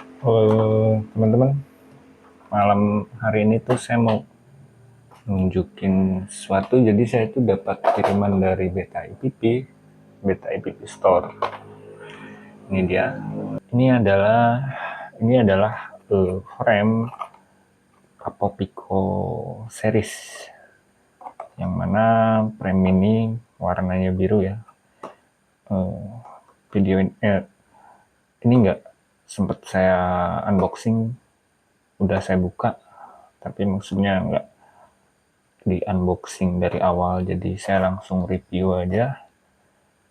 Halo teman-teman, malam hari ini tuh saya mau nunjukin sesuatu. Jadi saya tuh dapat kiriman dari Beta IPP Store. Ini dia. Ini adalah frame Capo Pico series, yang mana frame ini warnanya biru ya. Video ini nggak sempet saya unboxing, udah saya buka, tapi maksudnya nggak di unboxing dari awal, jadi saya langsung review aja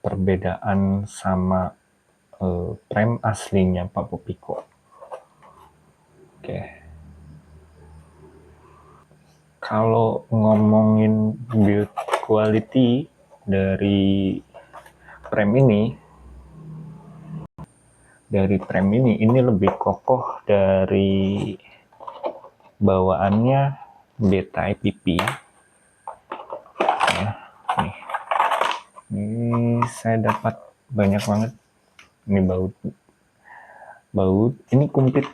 perbedaan sama frame aslinya Papo Pico. Oke, kalau ngomongin build quality dari frame ini lebih kokoh dari bawaannya Beta IPP ya. Ini saya dapat banyak banget. Ini baut ini komplit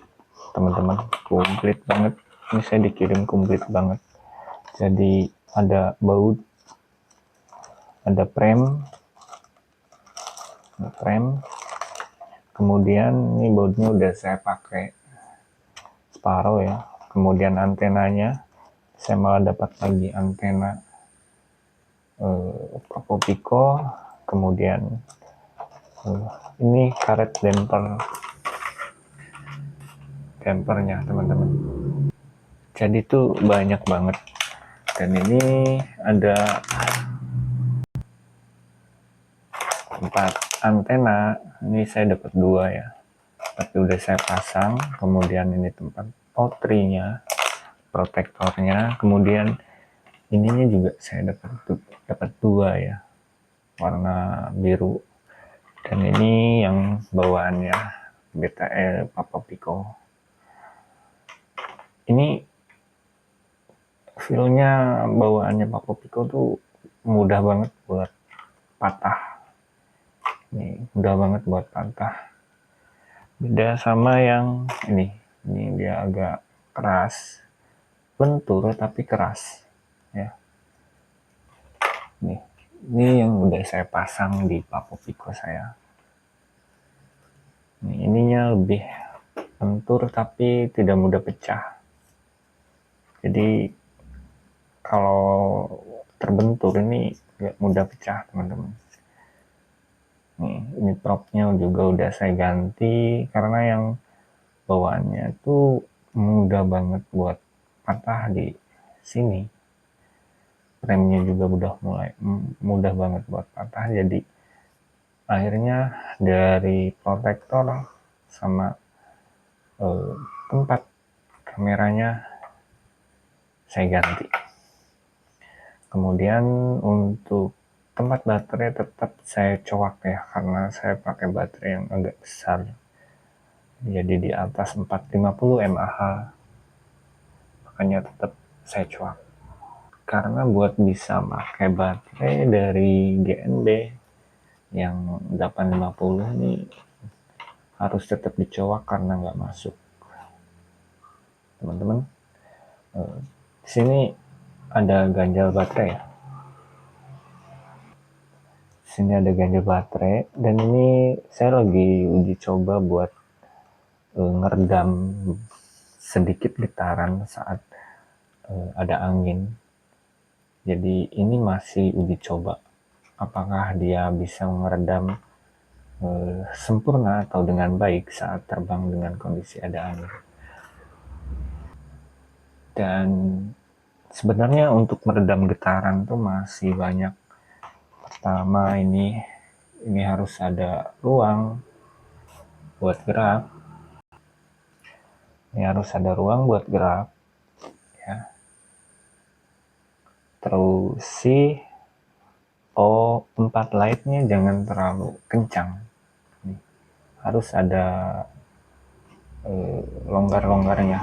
teman-teman, komplit banget. Ini saya dikirim komplit banget. Jadi ada baut, ada frame, kemudian ini bautnya udah saya pakai separuh ya. Kemudian antenanya, saya malah dapat lagi antena Capo Pico. Kemudian ini karet dampernya teman-teman. Jadi itu banyak banget. Dan ini ada 4 antena. Ini saya dapat 2 ya, tapi udah saya pasang. Kemudian ini tempat O3-nya, protektornya. Kemudian ininya juga saya dapat 2 ya, warna biru. Dan ini yang bawaannya BTL Papo Pico. Ini feelnya bawaannya Papo Pico tuh mudah banget buat patah. Ini mudah banget buat patah. Beda sama yang ini dia agak keras, lentur tapi keras ya. Ini yang udah saya pasang di Papo Pico saya. Ininya lebih lentur tapi tidak mudah pecah. Jadi kalau terbentur ini nggak mudah pecah teman-teman. Ini propnya juga udah saya ganti karena yang bawaannya itu mudah banget buat patah di sini. Remnya juga udah mulai mudah banget buat patah. Jadi akhirnya dari protektor sama tempat kameranya saya ganti. Kemudian untuk tempat baterai tetap saya coak ya, karena saya pakai baterai yang agak besar, jadi di atas 450 mAh, makanya tetap saya coak. Karena buat bisa pakai baterai dari GNB yang 850 ini harus tetap dicoak karena nggak masuk teman-teman. Di sini ada ganjal baterai ya. Sini ada ganjel baterai, dan ini saya lagi uji coba buat ngeredam sedikit getaran saat ada angin. Jadi ini masih uji coba apakah dia bisa meredam sempurna atau dengan baik saat terbang dengan kondisi ada angin. Dan sebenarnya untuk meredam getaran tuh masih banyak. Pertama, ini harus ada ruang buat gerak. Ya. Terus O4 lightnya jangan terlalu kencang. Harus ada longgar-longgarnya.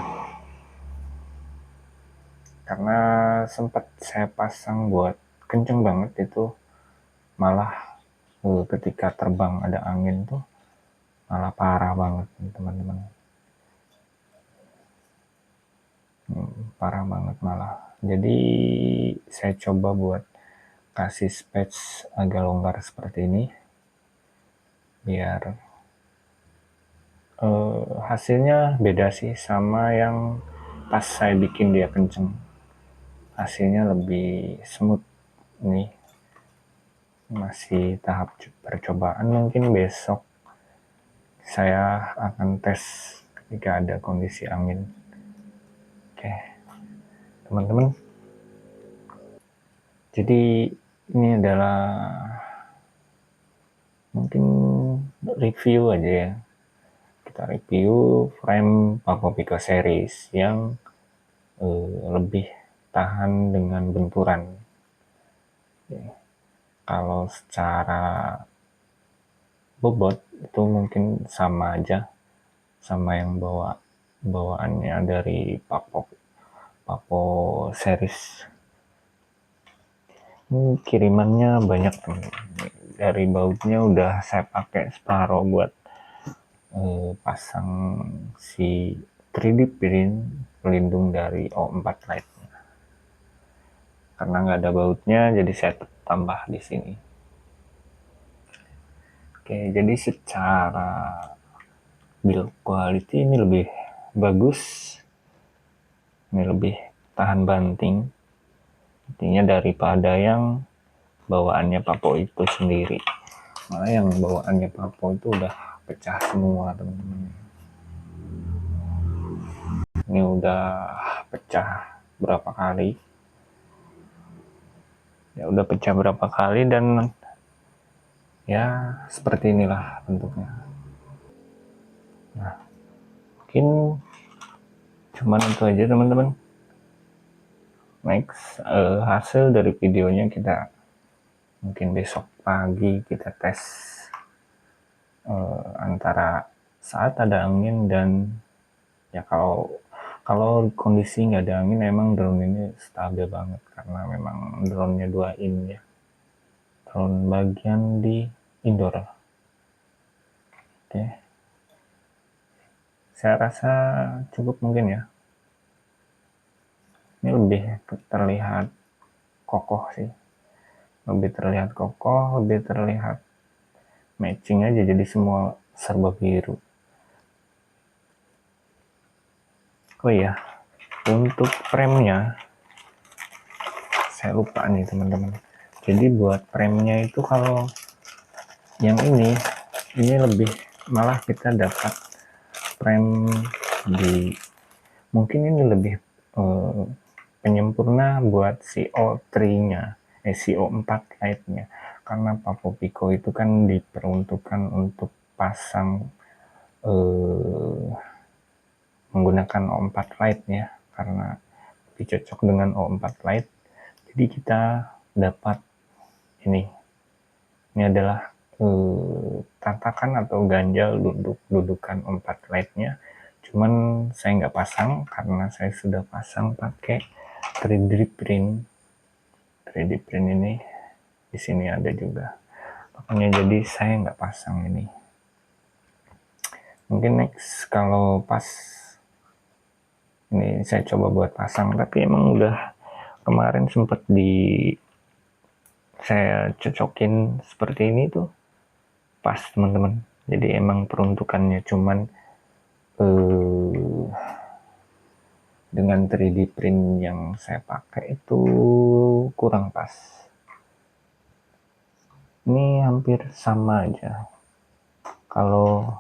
Karena sempat saya pasang buat kenceng banget itu, malah ketika terbang ada angin tuh malah parah banget teman-teman. parah banget malah. Jadi saya coba buat kasih space agak longgar seperti ini biar hasilnya beda sih sama yang pas saya bikin dia kenceng. Hasilnya lebih smooth nih. Masih tahap percobaan, mungkin besok saya akan tes ketika ada kondisi angin. Oke, teman-teman. Jadi ini adalah mungkin review aja ya. Kita review frame Papo Pico series yang lebih tahan dengan benturan. Kalau secara bobot itu mungkin sama aja sama yang bawaannya dari Papo series. Ini kirimannya banyak teman. Dari bautnya udah saya pakai separuh buat pasang si 3D print pelindung dari O4 Lite. Karena nggak ada bautnya, jadi saya tambah di sini. Oke, jadi secara build quality ini lebih bagus, ini lebih tahan banting, intinya daripada yang bawaannya Papo itu sendiri. Malah yang bawaannya Papo itu udah pecah semua teman-teman. Ini udah pecah berapa kali? Ya udah pecah berapa kali dan ya seperti inilah bentuknya. Nah, mungkin cuman itu aja teman-teman. Next hasil dari videonya kita mungkin besok pagi kita tes antara saat ada angin dan ya kalau kondisi nggak ada angin emang drone ini stabil banget karena memang drone-nya 2 in ya, drone bagian di indoor. Oke, saya rasa cukup mungkin ya. Ini lebih terlihat kokoh sih, lebih terlihat kokoh, lebih terlihat matching aja, jadi semua serba biru. Oh iya, untuk frame-nya saya lupa nih teman-teman. Jadi buat frame-nya itu kalau yang ini lebih malah kita dapat frame di mungkin ini lebih penyempurna buat si O3-nya, si O4 Lite-nya. Karena Papo Pico itu kan diperuntukkan untuk pasang menggunakan O4 Lite ya, karena lebih cocok dengan O4 Lite. Jadi kita dapat ini adalah tatakan atau ganjal dudukan O4 Lite-nya. Cuman saya nggak pasang karena saya sudah pasang pakai 3D print. 3D print ini di sini ada juga. Makanya jadi saya nggak pasang ini. Mungkin next kalau pas ini saya coba buat pasang, tapi emang udah kemarin sempat saya cocokin seperti ini tuh pas teman-teman. Jadi emang peruntukannya cuman dengan 3D print yang saya pakai itu kurang pas. Ini hampir sama aja. Kalau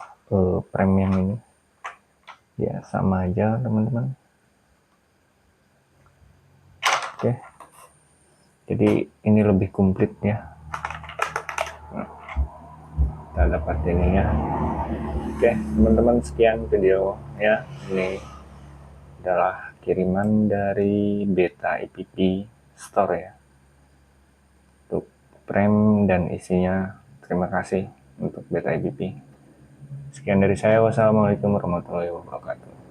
frame yang ini ya sama aja teman-teman. Oke, jadi ini lebih komplit ya. Nah, kita dapat ininya. Oke teman-teman, sekian video ya. Ini adalah kiriman dari Beta IPP Store ya, untuk frame dan isinya. Terima kasih untuk Beta IPP. Sekian dari saya. Wassalamualaikum warahmatullahi wabarakatuh.